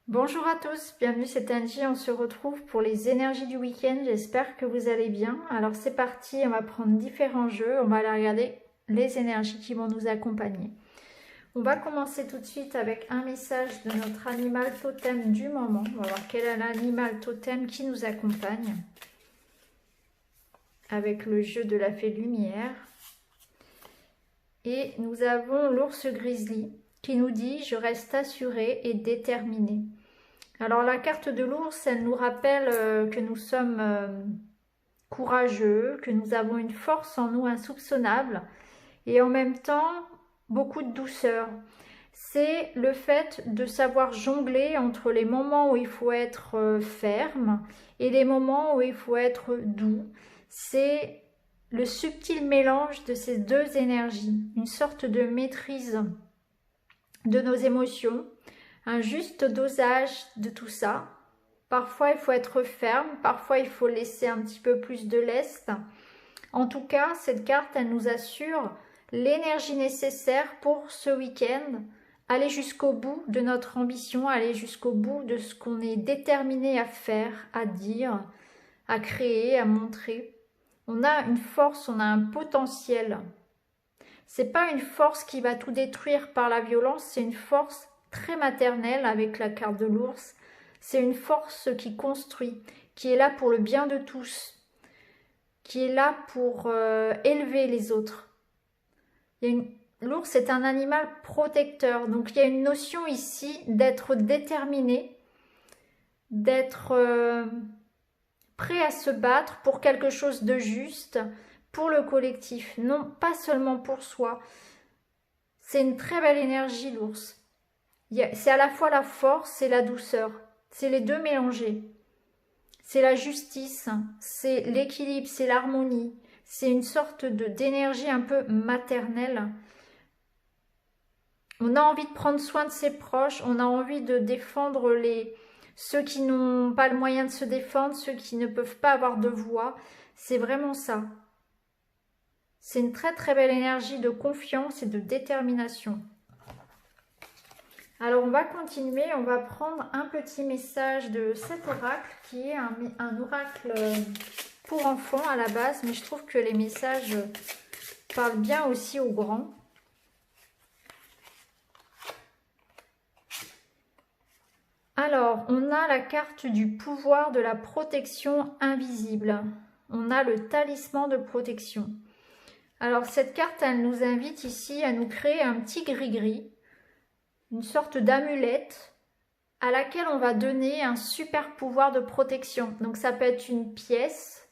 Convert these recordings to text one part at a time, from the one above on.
Bonjour à tous, bienvenue, c'est Angie, on se retrouve pour les énergies du week-end, j'espère que vous allez bien. Alors c'est parti, on va prendre différents jeux, on va aller regarder les énergies qui vont nous accompagner. On va commencer tout de suite avec un message de notre animal totem du moment. On va voir quel est l'animal totem qui nous accompagne avec le jeu de la fée lumière. Et nous avons l'ours grizzly qui nous dit « Je reste assuré et déterminé ». Alors la carte de l'ours, elle nous rappelle que nous sommes courageux, que nous avons une force en nous insoupçonnable et en même temps beaucoup de douceur. C'est le fait de savoir jongler entre les moments où il faut être ferme et les moments où il faut être doux. C'est le subtil mélange de ces deux énergies, une sorte de maîtrise de nos émotions, un juste dosage de tout ça. Parfois, il faut être ferme, parfois, il faut laisser un petit peu plus de lest. En tout cas, cette carte, elle nous assure l'énergie nécessaire pour ce week-end, aller jusqu'au bout de notre ambition, aller jusqu'au bout de ce qu'on est déterminé à faire, à dire, à créer, à montrer. On a une force, on a un potentiel. C'est pas une force qui va tout détruire par la violence, c'est une force très maternelle avec la carte de l'ours. C'est une force qui construit, qui est là pour le bien de tous, qui est là pour élever les autres. L'ours est un animal protecteur, donc il y a une notion ici d'être déterminé, d'être prêt à se battre pour quelque chose de juste, pour le collectif, non pas seulement pour soi. C'est une très belle énergie, l'ours. C'est à la fois la force et la douceur. C'est les deux mélangés. C'est la justice, c'est l'équilibre, c'est l'harmonie. C'est une sorte d'énergie un peu maternelle. On a envie de prendre soin de ses proches, on a envie de défendre ceux qui n'ont pas le moyen de se défendre, ceux qui ne peuvent pas avoir de voix. C'est vraiment ça. C'est une très très belle énergie de confiance et de détermination. Alors on va continuer, on va prendre un petit message de cet oracle qui est un oracle pour enfants à la base, mais je trouve que les messages parlent bien aussi aux grands. Alors, on a la carte du pouvoir de la protection invisible. On a le talisman de protection. Alors, cette carte, elle nous invite ici à nous créer un petit gris-gris, une sorte d'amulette à laquelle on va donner un super pouvoir de protection. Donc, ça peut être une pièce,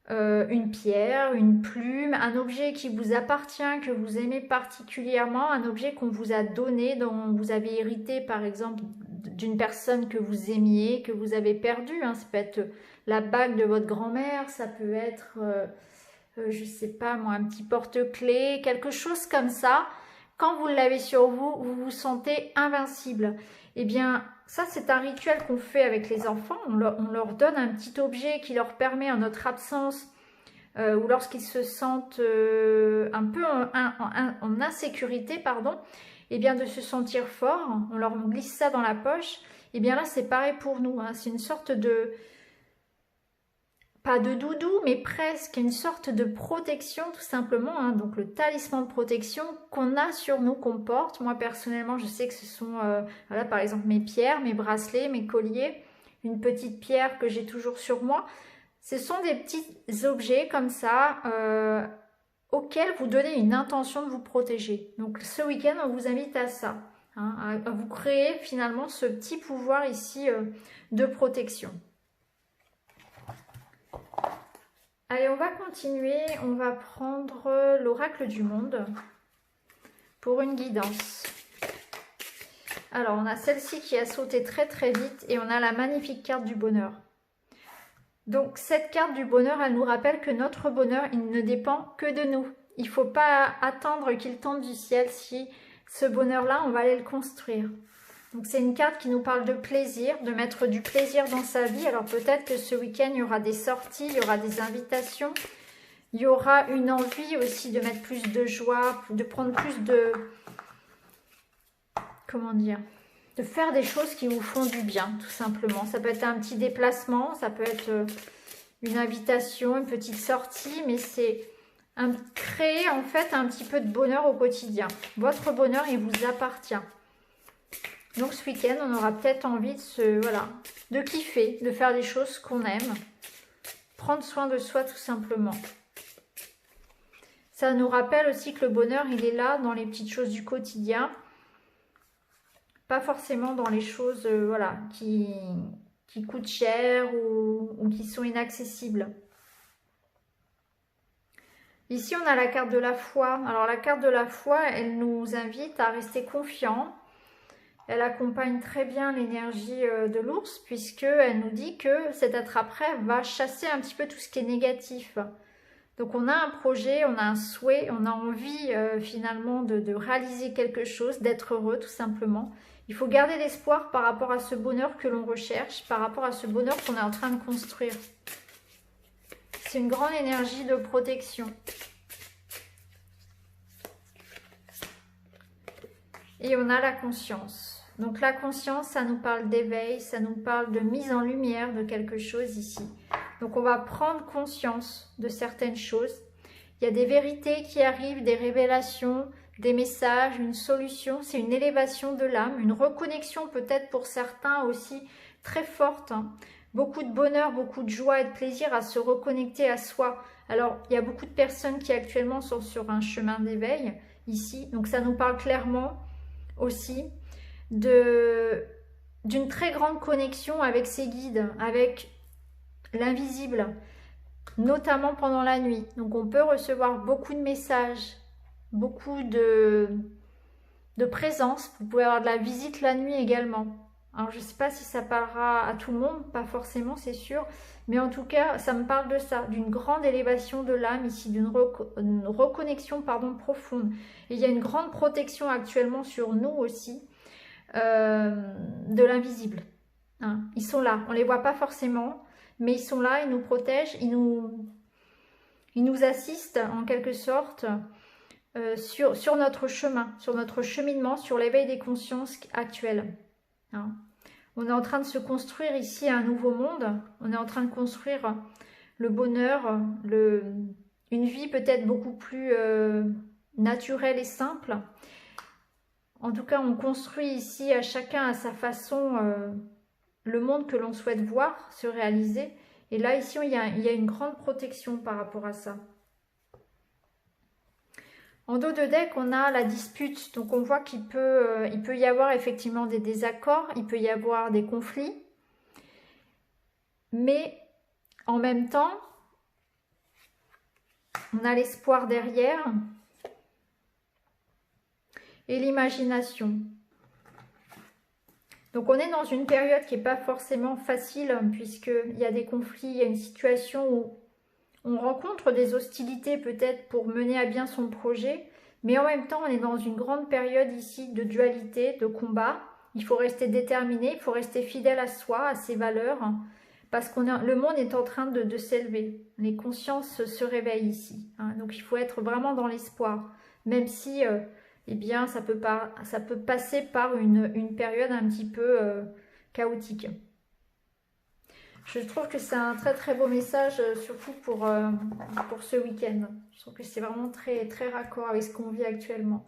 une pierre, une plume, un objet qui vous appartient, que vous aimez particulièrement, un objet qu'on vous a donné, dont vous avez hérité, par exemple, d'une personne que vous aimiez, que vous avez perdue. Ça peut être la bague de votre grand-mère, ça peut être, je sais pas moi, un petit porte-clés, quelque chose comme ça. Quand vous l'avez sur vous, vous vous sentez invincible. Eh bien, ça c'est un rituel qu'on fait avec les enfants. On leur donne un petit objet qui leur permet en notre absence ou lorsqu'ils se sentent un peu en insécurité, pardon, eh bien de se sentir fort, on leur glisse ça dans la poche, et bien là c'est pareil pour nous, c'est une sorte de, pas de doudou, mais presque une sorte de protection tout simplement, donc le talisman de protection qu'on a sur nous, qu'on porte. Moi personnellement je sais que ce sont, voilà, par exemple mes pierres, mes bracelets, mes colliers, une petite pierre que j'ai toujours sur moi. Ce sont des petits objets comme ça auxquels vous donnez une intention de vous protéger. Donc ce week-end, on vous invite à ça, à vous créer finalement ce petit pouvoir ici de protection. Allez, on va continuer, on va prendre l'oracle du monde pour une guidance. Alors, on a celle-ci qui a sauté très très vite et on a la magnifique carte du bonheur. Donc cette carte du bonheur, elle nous rappelle que notre bonheur, il ne dépend que de nous. Il ne faut pas attendre qu'il tombe du ciel. Si ce bonheur-là, on va aller le construire. Donc c'est une carte qui nous parle de plaisir, de mettre du plaisir dans sa vie. Alors peut-être que ce week-end, il y aura des sorties, il y aura des invitations. Il y aura une envie aussi de mettre plus de joie, de prendre plus de... Comment dire ? de faire des choses qui vous font du bien, tout simplement. Ça peut être un petit déplacement, ça peut être une invitation, une petite sortie, mais c'est créer en fait un petit peu de bonheur au quotidien. Votre bonheur, il vous appartient. Donc ce week-end, on aura peut-être envie de kiffer, de faire des choses qu'on aime. Prendre soin de soi tout simplement. Ça nous rappelle aussi que le bonheur, il est là dans les petites choses du quotidien. Pas forcément dans les choses qui coûtent cher ou qui sont inaccessibles. Ici, on a la carte de la foi. Alors, la carte de la foi, elle nous invite à rester confiants. Elle accompagne très bien l'énergie de l'ours, puisqu'elle nous dit que cet attrape-rêve va chasser un petit peu tout ce qui est négatif. Donc, on a un projet, on a un souhait, on a envie finalement de réaliser quelque chose, d'être heureux tout simplement. Il faut garder l'espoir par rapport à ce bonheur que l'on recherche, par rapport à ce bonheur qu'on est en train de construire. C'est une grande énergie de protection. Et on a la conscience. Donc la conscience, ça nous parle d'éveil, ça nous parle de mise en lumière de quelque chose ici. Donc on va prendre conscience de certaines choses. Il y a des vérités qui arrivent, des révélations, des messages, une solution. C'est une élévation de l'âme, une reconnexion peut-être pour certains aussi très forte. Beaucoup de bonheur, beaucoup de joie et de plaisir à se reconnecter à soi. Alors, il y a beaucoup de personnes qui actuellement sont sur un chemin d'éveil ici. Donc ça nous parle clairement aussi d'une très grande connexion avec ses guides, avec l'invisible, notamment pendant la nuit. Donc on peut recevoir beaucoup de messages, beaucoup de présence. Vous pouvez avoir de la visite la nuit également. Alors je ne sais pas si ça parlera à tout le monde, pas forcément c'est sûr, mais en tout cas ça me parle de ça, d'une grande élévation de l'âme ici, d'une reconnexion profonde. Et il y a une grande protection actuellement sur nous aussi de l'invisible. Ils sont là, on ne les voit pas forcément, mais ils sont là, ils nous protègent, ils nous assistent en quelque sorte sur notre chemin, sur notre cheminement, sur l'éveil des consciences actuelles. On est en train de se construire ici un nouveau monde, on est en train de construire le bonheur, une vie peut-être beaucoup plus naturelle et simple. En tout cas, on construit ici à chacun à sa façon le monde que l'on souhaite voir se réaliser. Et là, ici, il y a une grande protection par rapport à ça. En dos de deck, on a la dispute. Donc, on voit qu'il peut y avoir effectivement des désaccords, il peut y avoir des conflits. Mais en même temps, on a l'espoir derrière et l'imagination. Donc, on est dans une période qui n'est pas forcément facile puisqu'il y a des conflits, il y a une situation où on rencontre des hostilités peut-être pour mener à bien son projet, mais en même temps, on est dans une grande période ici de dualité, de combat. Il faut rester déterminé, il faut rester fidèle à soi, à ses valeurs, parce que le monde est en train de s'élever. Les consciences se réveillent ici. Donc, il faut être vraiment dans l'espoir, même si eh bien, ça peut passer par une période un petit peu chaotique. Je trouve que c'est un très très beau message, surtout pour ce week-end. Je trouve que c'est vraiment très très raccord avec ce qu'on vit actuellement.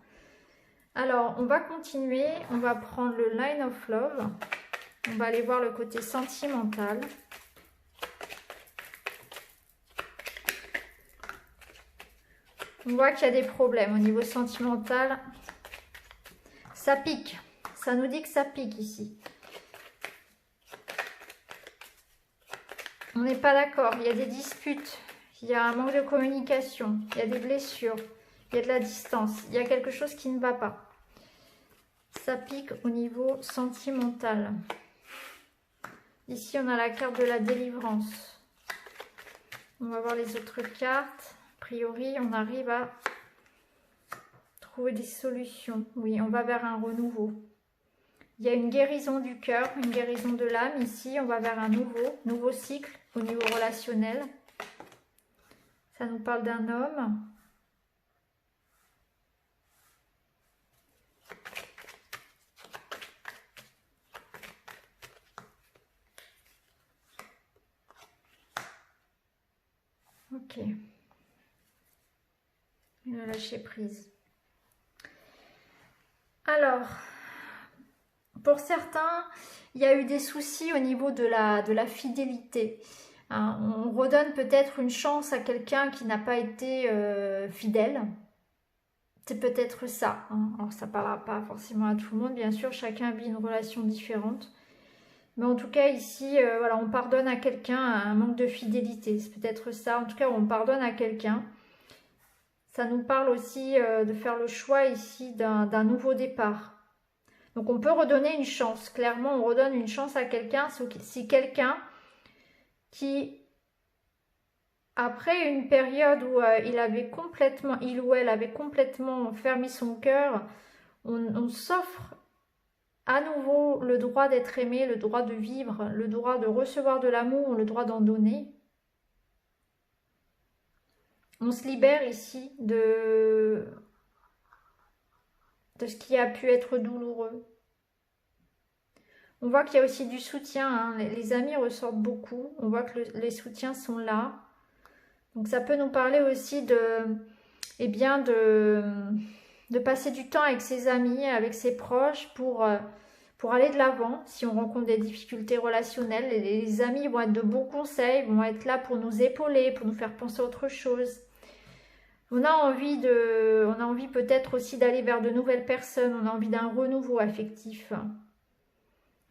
Alors, on va continuer. On va prendre le Line of Love. On va aller voir le côté sentimental. On voit qu'il y a des problèmes au niveau sentimental. Ça pique. Ça nous dit que ça pique ici. On n'est pas d'accord, il y a des disputes, il y a un manque de communication, il y a des blessures, il y a de la distance, il y a quelque chose qui ne va pas. Ça pique au niveau sentimental. Ici, on a la carte de la délivrance. On va voir les autres cartes. A priori, on arrive à trouver des solutions. Oui, on va vers un renouveau. Il y a une guérison du cœur, une guérison de l'âme. Ici, on va vers un nouveau cycle au niveau relationnel. Ça nous parle d'un homme. Ok. Il a lâché prise. Alors, pour certains, il y a eu des soucis au niveau de la fidélité. Hein, on redonne peut-être une chance à quelqu'un qui n'a pas été fidèle. C'est peut-être ça. Hein. Alors, ça ne parlera pas forcément à tout le monde. Bien sûr, chacun vit une relation différente. Mais en tout cas, ici, voilà, on pardonne à quelqu'un un manque de fidélité. C'est peut-être ça. En tout cas, on pardonne à quelqu'un. Ça nous parle aussi de faire le choix ici d'un nouveau départ. Donc, on peut redonner une chance. Clairement, on redonne une chance à quelqu'un. Si quelqu'un qui, après une période où il ou elle avait complètement fermé son cœur, on s'offre à nouveau le droit d'être aimé, le droit de vivre, le droit de recevoir de l'amour, le droit d'en donner. On se libère ici de ce qui a pu être douloureux. On voit qu'il y a aussi du soutien, hein. Les amis ressortent beaucoup, on voit que les soutiens sont là. Donc ça peut nous parler aussi eh bien de passer du temps avec ses amis, avec ses proches pour aller de l'avant. Si on rencontre des difficultés relationnelles, les amis vont être de bons conseils, vont être là pour nous épauler, pour nous faire penser à autre chose. On a envie peut-être aussi d'aller vers de nouvelles personnes, on a envie d'un renouveau affectif.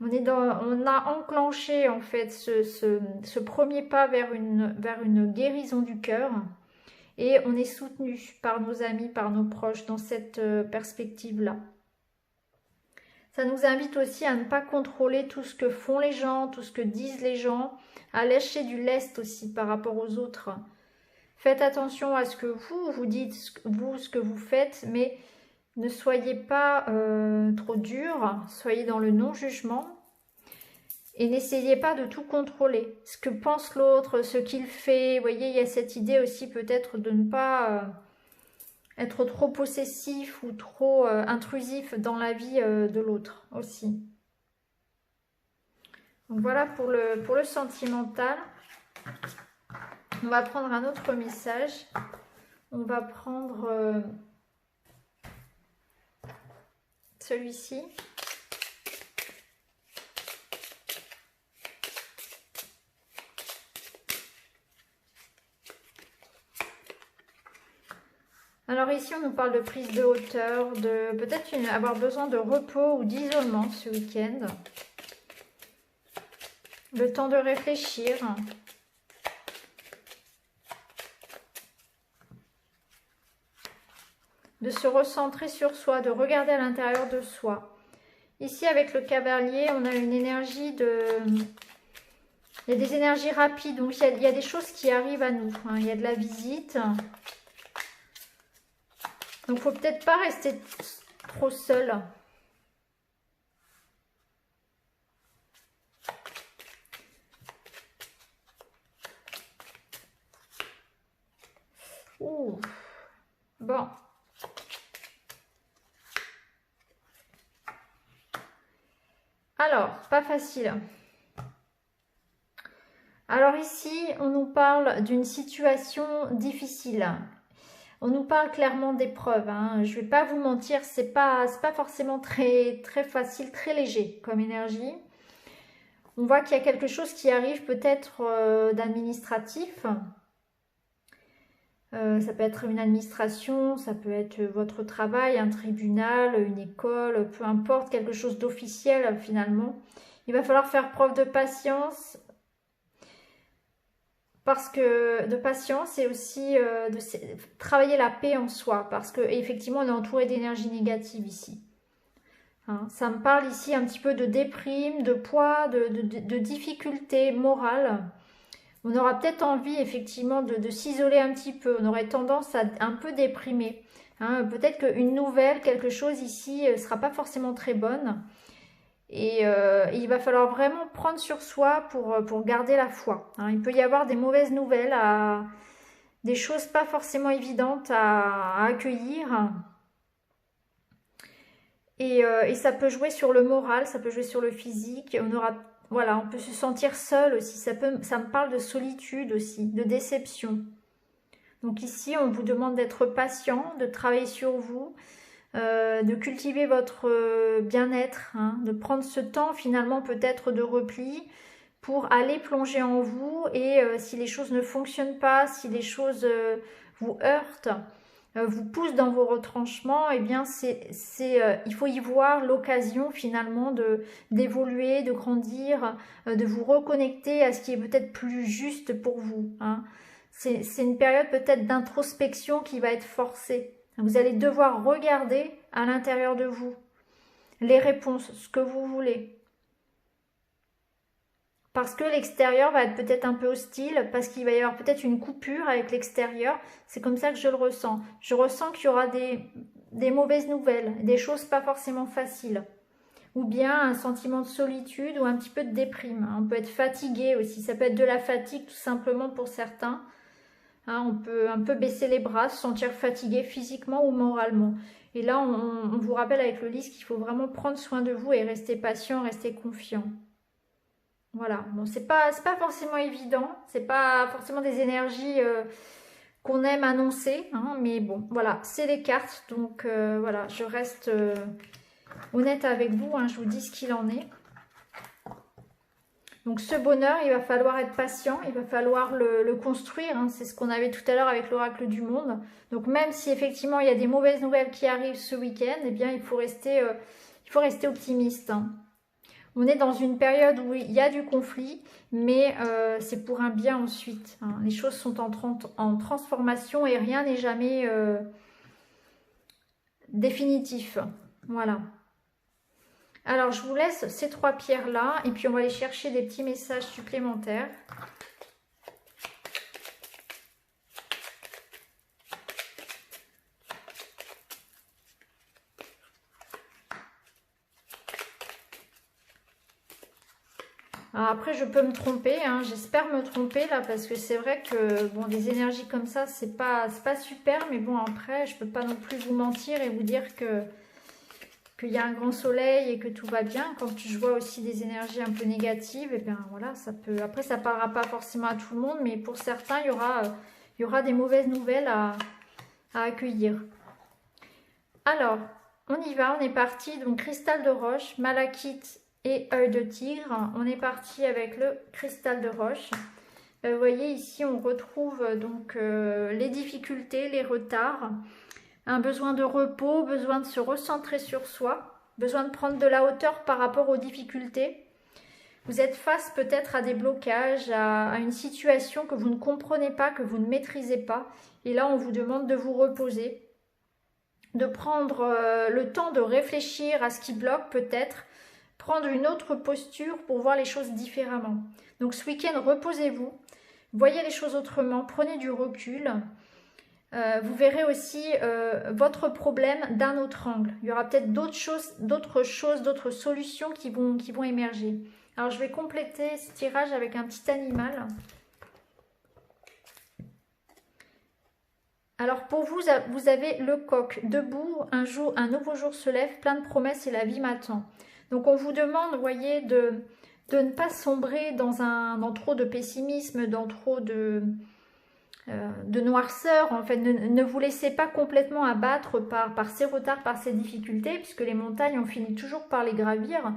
On a enclenché en fait ce premier pas vers une guérison du cœur et on est soutenu par nos amis, par nos proches dans cette perspective-là. Ça nous invite aussi à ne pas contrôler tout ce que font les gens, tout ce que disent les gens, à lâcher du lest aussi par rapport aux autres. Faites attention à ce que vous dites, ce que vous faites, mais ne soyez pas trop dur, soyez dans le non-jugement et n'essayez pas de tout contrôler. Ce que pense l'autre, ce qu'il fait, vous voyez, il y a cette idée aussi peut-être de ne pas être trop possessif ou trop intrusif dans la vie de l'autre aussi. Donc voilà pour le sentimental. On va prendre un autre message. On va prendre celui-ci. Alors ici, on nous parle de prise de hauteur, de peut-être avoir besoin de repos ou d'isolement ce week-end. Le temps de réfléchir. De se recentrer sur soi, de regarder à l'intérieur de soi. Ici, avec le cavalier, on a une énergie il y a des énergies rapides, donc il y a des choses qui arrivent à nous. Hein. Il y a de la visite. Donc, il ne faut peut-être pas rester trop seul. Ouh. Bon. Alors, pas facile. Alors ici, on nous parle d'une situation difficile. On nous parle clairement d'épreuves. Hein. Je ne vais pas vous mentir, c'est pas forcément très facile, très léger comme énergie. On voit qu'il y a quelque chose qui arrive peut-être d'administratif. Ça peut être une administration, ça peut être votre travail, un tribunal, une école, peu importe, quelque chose d'officiel finalement. Il va falloir faire preuve de patience. Parce que de patience et aussi de travailler la paix en soi. Parce qu'effectivement, on est entouré d'énergie négative ici. Hein, ça me parle ici un petit peu de déprime, de poids, de difficultés morales. On aura peut-être envie effectivement de s'isoler un petit peu. On aurait tendance à un peu déprimer. Hein, peut-être qu'une nouvelle, quelque chose ici ne sera pas forcément très bonne. Et il va falloir vraiment prendre sur soi pour garder la foi. Hein. Il peut y avoir des mauvaises nouvelles, des choses pas forcément évidentes à accueillir. Et ça peut jouer sur le moral, ça peut jouer sur le physique. On peut se sentir seul aussi. Ça me parle de solitude aussi, de déception. Donc ici, on vous demande d'être patient, de travailler sur vous, de cultiver votre bien-être, hein, de prendre ce temps finalement peut-être de repli pour aller plonger en vous et si les choses ne fonctionnent pas, si les choses vous heurtent, vous poussent dans vos retranchements, eh bien il faut y voir l'occasion finalement d'évoluer, de grandir, de vous reconnecter à ce qui est peut-être plus juste pour vous, hein. C'est une période peut-être d'introspection qui va être forcée. Vous allez devoir regarder à l'intérieur de vous les réponses, ce que vous voulez. Parce que l'extérieur va être peut-être un peu hostile, parce qu'il va y avoir peut-être une coupure avec l'extérieur. C'est comme ça que je le ressens. Je ressens qu'il y aura des mauvaises nouvelles, des choses pas forcément faciles. Ou bien un sentiment de solitude ou un petit peu de déprime. On peut être fatigué aussi. Ça peut être de la fatigue tout simplement pour certains. Hein, on peut un peu baisser les bras, se sentir fatigué physiquement ou moralement. Et là, on vous rappelle avec le lys qu'il faut vraiment prendre soin de vous et rester patient, rester confiant. Voilà, bon, c'est pas forcément évident, c'est pas forcément des énergies qu'on aime annoncer, hein, mais bon, voilà, c'est les cartes, donc voilà, je reste honnête avec vous, hein, je vous dis ce qu'il en est. Donc ce bonheur, il va falloir être patient, il va falloir le construire, hein, c'est ce qu'on avait tout à l'heure avec l'oracle du monde. Donc même si effectivement il y a des mauvaises nouvelles qui arrivent ce week-end, eh bien il faut rester optimiste, hein. On est dans une période où il y a du conflit, mais c'est pour un bien ensuite, hein. Les choses sont en transformation et rien n'est jamais définitif. Voilà. Alors, je vous laisse ces 3 pierres-là et puis on va aller chercher des petits messages supplémentaires. Alors après, je peux me tromper, hein, j'espère me tromper là, parce que c'est vrai que bon, des énergies comme ça, c'est pas super, mais bon, après, je peux pas non plus vous mentir et vous dire qu'il y a un grand soleil et que tout va bien. Quand je vois aussi des énergies un peu négatives, et bien voilà, ça peut. Après, ça parlera pas forcément à tout le monde, mais pour certains, il y aura des mauvaises nouvelles à accueillir. Alors, on y va, on est parti. Donc, cristal de roche, malachite et œil de tigre. On est parti avec le cristal de roche. Vous voyez ici, on retrouve donc les difficultés, les retards, un besoin de repos, besoin de se recentrer sur soi, besoin de prendre de la hauteur par rapport aux difficultés. Vous êtes face peut-être à des blocages, à une situation que vous ne comprenez pas, que vous ne maîtrisez pas. Et là, on vous demande de vous reposer, de prendre le temps de réfléchir à ce qui bloque peut-être, prendre une autre posture pour voir les choses différemment. Donc ce week-end, reposez-vous, voyez les choses autrement, prenez du recul. Vous verrez aussi votre problème d'un autre angle. Il y aura peut-être d'autres solutions qui vont émerger. Alors je vais compléter ce tirage avec un petit animal. Alors pour vous, vous avez le coq debout, un nouveau jour se lève, plein de promesses et la vie m'attend. Donc on vous demande, vous voyez, de ne pas sombrer dans trop de pessimisme, dans trop de noirceur. En fait, ne vous laissez pas complètement abattre par ces retards, par ces difficultés, puisque les montagnes, on finit toujours par les gravir.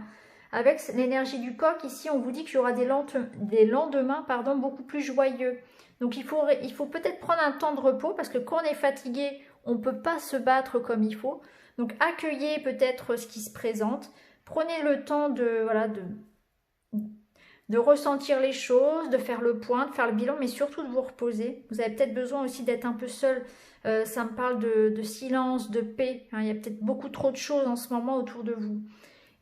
Avec l'énergie du coq, ici, on vous dit qu'il y aura des lendemains beaucoup plus joyeux. Donc il faut peut-être prendre un temps de repos, parce que quand on est fatigué, on ne peut pas se battre comme il faut. Donc accueillez peut-être ce qui se présente. Prenez le temps de ressentir les choses, de faire le point, de faire le bilan, mais surtout de vous reposer. Vous avez peut-être besoin aussi d'être un peu seul. Ça me parle de silence, de paix, hein. Il y a peut-être beaucoup trop de choses en ce moment autour de vous.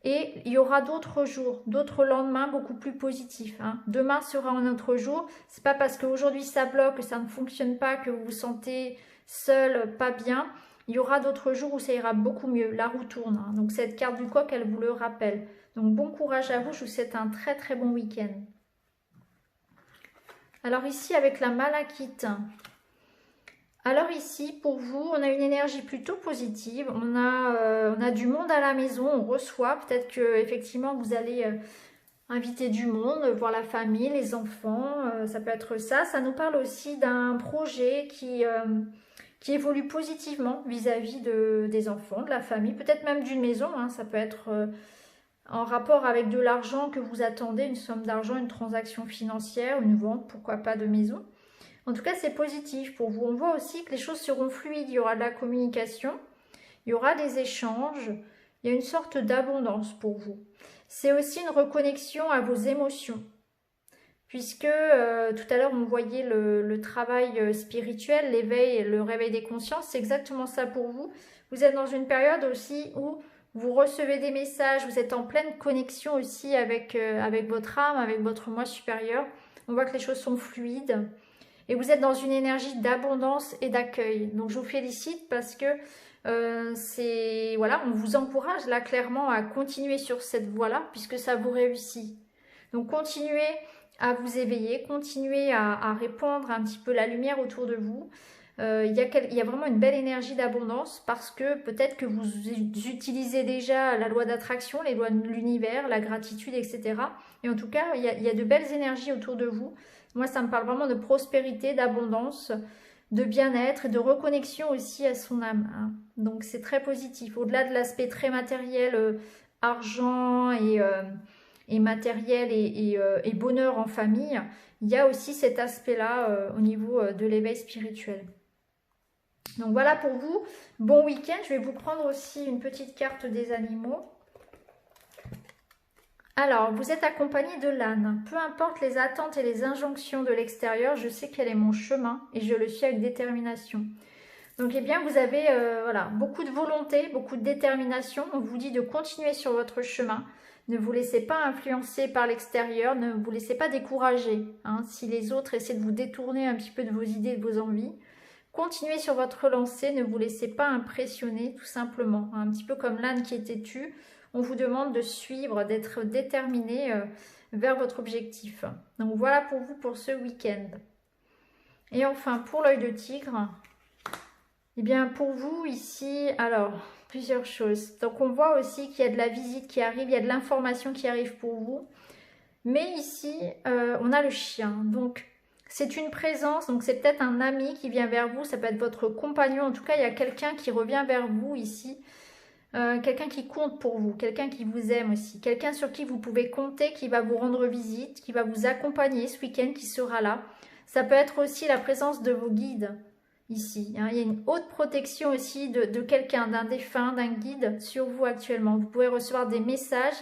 Et il y aura d'autres jours, d'autres lendemains beaucoup plus positifs, hein. Demain sera un autre jour. C'est pas parce qu'aujourd'hui ça bloque, que ça ne fonctionne pas, que vous vous sentez seul, pas bien. Il y aura d'autres jours où ça ira beaucoup mieux. La roue tourne, hein. Donc cette carte du coq, elle vous le rappelle. Donc bon courage à vous, je vous souhaite un très très bon week-end. Alors ici avec la malachite. Alors ici pour vous, on a une énergie plutôt positive. On a du monde à la maison, on reçoit. Peut-être que effectivement vous allez inviter du monde, voir la famille, les enfants, ça peut être ça. Ça nous parle aussi d'un projet qui évolue positivement vis-à-vis des enfants, de la famille, peut-être même d'une maison, hein. Ça peut être en rapport avec de l'argent que vous attendez, une somme d'argent, une transaction financière, une vente, pourquoi pas de maison. En tout cas, c'est positif pour vous. On voit aussi que les choses seront fluides, il y aura de la communication, il y aura des échanges, il y a une sorte d'abondance pour vous. C'est aussi une reconnexion à vos émotions, puisque tout à l'heure on voyait le travail spirituel, l'éveil, le réveil des consciences, c'est exactement ça pour vous. Vous êtes dans une période aussi où vous recevez des messages, vous êtes en pleine connexion aussi avec votre âme, avec votre moi supérieur. On voit que les choses sont fluides et vous êtes dans une énergie d'abondance et d'accueil. Donc je vous félicite parce que voilà, on vous encourage là clairement à continuer sur cette voie-là puisque ça vous réussit. Donc continuez à vous éveiller, continuez à répandre un petit peu la lumière autour de vous. Il y a vraiment une belle énergie d'abondance parce que peut-être que vous utilisez déjà la loi d'attraction, les lois de l'univers, la gratitude, etc. Et en tout cas, il y a de belles énergies autour de vous. Moi, ça me parle vraiment de prospérité, d'abondance, de bien-être et de reconnexion aussi à son âme, hein. Donc c'est très positif. Au-delà de l'aspect très matériel, argent et matériel et bonheur en famille, il y a aussi cet aspect-là au niveau de l'éveil spirituel. Donc voilà pour vous. Bon week-end. Je vais vous prendre aussi une petite carte des animaux. Alors, vous êtes accompagné de l'âne. Peu importe les attentes et les injonctions de l'extérieur, je sais quel est mon chemin et je le suis avec détermination. Donc, eh bien, vous avez voilà, beaucoup de volonté, beaucoup de détermination. On vous dit de continuer sur votre chemin. Ne vous laissez pas influencer par l'extérieur, ne vous laissez pas décourager, hein, si les autres essaient de vous détourner un petit peu de vos idées, de vos envies. Continuez sur votre lancée, ne vous laissez pas impressionner tout simplement. Un petit peu comme l'âne qui est têtu, on vous demande de suivre, d'être déterminé vers votre objectif. Donc voilà pour vous pour ce week-end. Et enfin pour l'œil de tigre, eh bien pour vous ici, alors plusieurs choses. Donc on voit aussi qu'il y a de la visite qui arrive, il y a de l'information qui arrive pour vous. Mais ici, on a le chien. Donc c'est une présence, donc c'est peut-être un ami qui vient vers vous, ça peut être votre compagnon. En tout cas, il y a quelqu'un qui revient vers vous ici. Quelqu'un qui compte pour vous, quelqu'un qui vous aime aussi, quelqu'un sur qui vous pouvez compter, qui va vous rendre visite, qui va vous accompagner ce week-end, qui sera là. Ça peut être aussi la présence de vos guides ici, hein. Il y a une haute protection aussi de quelqu'un, d'un défunt, d'un guide sur vous actuellement. Vous pouvez recevoir des messages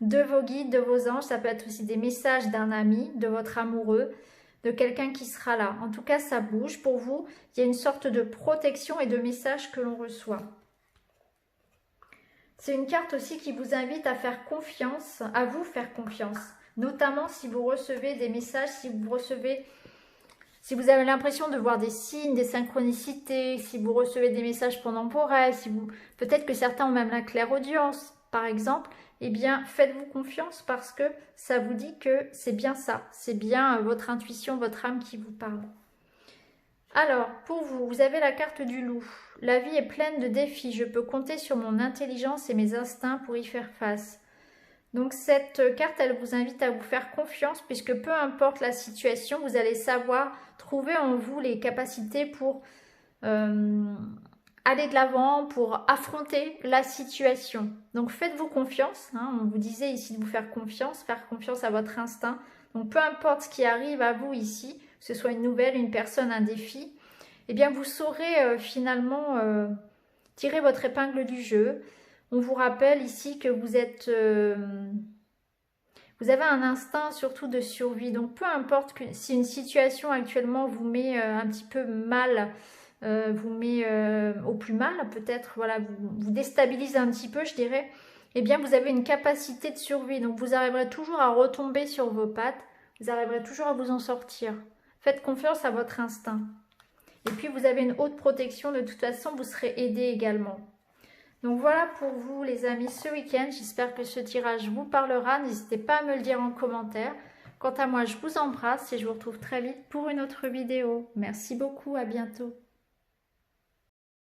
de vos guides, de vos anges. Ça peut être aussi des messages d'un ami, de votre amoureux, de quelqu'un qui sera là. En tout cas, ça bouge pour vous. Il y a une sorte de protection et de messages que l'on reçoit. C'est une carte aussi qui vous invite à faire confiance, à vous faire confiance. Notamment si vous recevez des messages, si vous avez l'impression de voir des signes, des synchronicités, si vous recevez des messages pendant vos rêves, peut-être que certains ont même la clairaudience, par exemple, eh bien, faites-vous confiance parce que ça vous dit que c'est bien ça. C'est bien votre intuition, votre âme qui vous parle. Alors, pour vous, vous avez la carte du loup. La vie est pleine de défis. Je peux compter sur mon intelligence et mes instincts pour y faire face. Donc, cette carte, elle vous invite à vous faire confiance puisque peu importe la situation, vous allez savoir trouver en vous les capacités pour aller de l'avant, pour affronter la situation. Donc, faites-vous confiance, hein. On vous disait ici de vous faire confiance à votre instinct. Donc, peu importe ce qui arrive à vous ici, que ce soit une nouvelle, une personne, un défi, eh bien, vous saurez finalement tirer votre épingle du jeu. On vous rappelle ici que vous avez un instinct surtout de survie. Donc, peu importe si une situation actuellement vous met un petit peu mal, vous met au plus mal, peut-être, voilà, vous déstabilise un petit peu, je dirais, eh bien, vous avez une capacité de survie. Donc, vous arriverez toujours à retomber sur vos pattes. Vous arriverez toujours à vous en sortir. Faites confiance à votre instinct. Et puis, vous avez une haute protection. De toute façon, vous serez aidé également. Donc, voilà pour vous, les amis, ce week-end. J'espère que ce tirage vous parlera. N'hésitez pas à me le dire en commentaire. Quant à moi, je vous embrasse et je vous retrouve très vite pour une autre vidéo. Merci beaucoup, à bientôt.